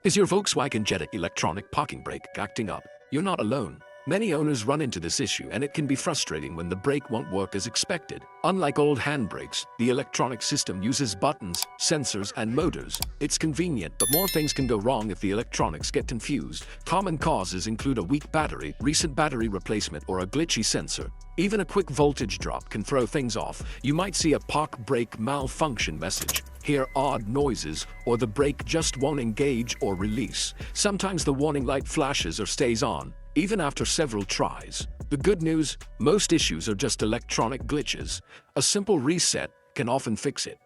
Is your Volkswagen Jetta electronic parking brake acting up? You're not alone. Many owners run into this issue, and it can be frustrating when the brake won't work as expected. Unlike old handbrakes, the electronic system uses buttons, sensors, and motors. It's convenient, but more things can go wrong if the electronics get confused. Common causes include a weak battery, recent battery replacement, or a glitchy sensor. Even a quick voltage drop can throw things off. You might see a park brake malfunction message, hear odd noises, or the brake just won't engage or release. Sometimes the warning light flashes or stays on, even after several tries. The good news, most issues are just electronic glitches. A simple reset can often fix it.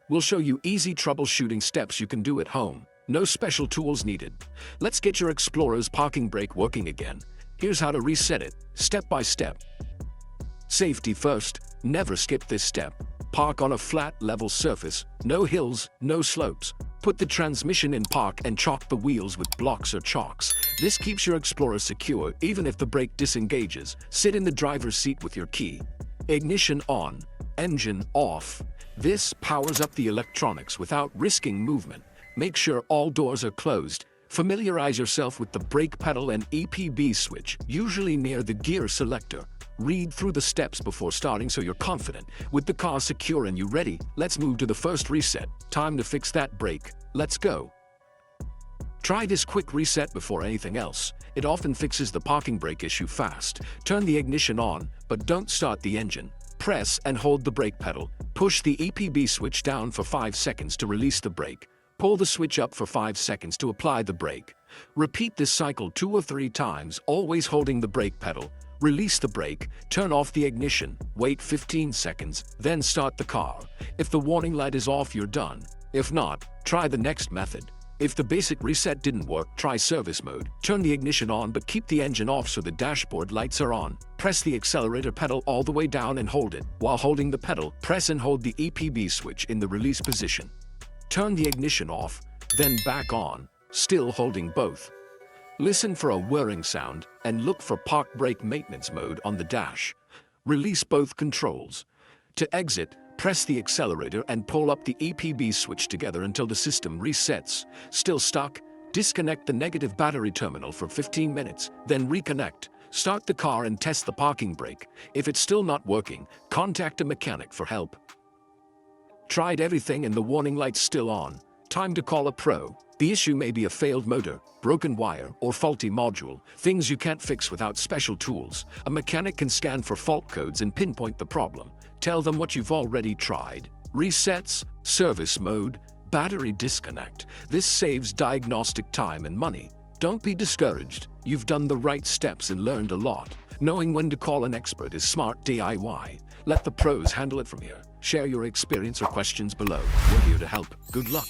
We'll show you easy troubleshooting steps you can do at home. No special tools needed. Let's get your Explorer's parking brake working again. Here's how to reset it, step by step. Safety first, never skip this step. Park on a flat, level surface, no hills, no slopes. Put the transmission in park and chalk the wheels with blocks or chalks. This keeps your Explorer secure even if the brake disengages. Sit in the driver's seat with your key. Ignition on, engine off. This powers up the electronics without risking movement. Make sure all doors are closed. Familiarize yourself with the brake pedal and EPB switch, usually near the gear selector. Read through the steps before starting so you're confident. With the car secure and you ready, let's move to the first reset. Time to fix that brake. Let's go. Try this quick reset before anything else. It often fixes the parking brake issue fast. Turn the ignition on, but don't start the engine. Press and hold the brake pedal. Push the EPB switch down for 5 seconds to release the brake. Pull the switch up for 5 seconds to apply the brake. Repeat this cycle 2 or 3 times, always holding the brake pedal. Release the brake, turn off the ignition, wait 15 seconds, then start the car. If the warning light is off, you're done. If not, try the next method. If the basic reset didn't work, try service mode. Turn the ignition on but keep the engine off so the dashboard lights are on. Press the accelerator pedal all the way down and hold it. While holding the pedal, press and hold the EPB switch in the release position. Turn the ignition off, then back on, still holding both. Listen for a whirring sound and look for park brake maintenance mode on the dash. Release both controls. To exit, press the accelerator and pull up the EPB switch together until the system resets. Still stuck? Disconnect the negative battery terminal for 15 minutes, then reconnect. Start the car and test the parking brake. If it's still not working, contact a mechanic for help. Tried everything and the warning light's still on. Time to call a pro. The issue may be a failed motor, broken wire, or faulty module, things you can't fix without special tools. A mechanic can scan for fault codes and pinpoint the problem. Tell them what you've already tried. Resets, service mode, battery disconnect. This saves diagnostic time and money. Don't be discouraged. You've done the right steps and learned a lot. Knowing when to call an expert is smart DIY. Let the pros handle it from here. Share your experience or questions below. We're here to help. Good luck.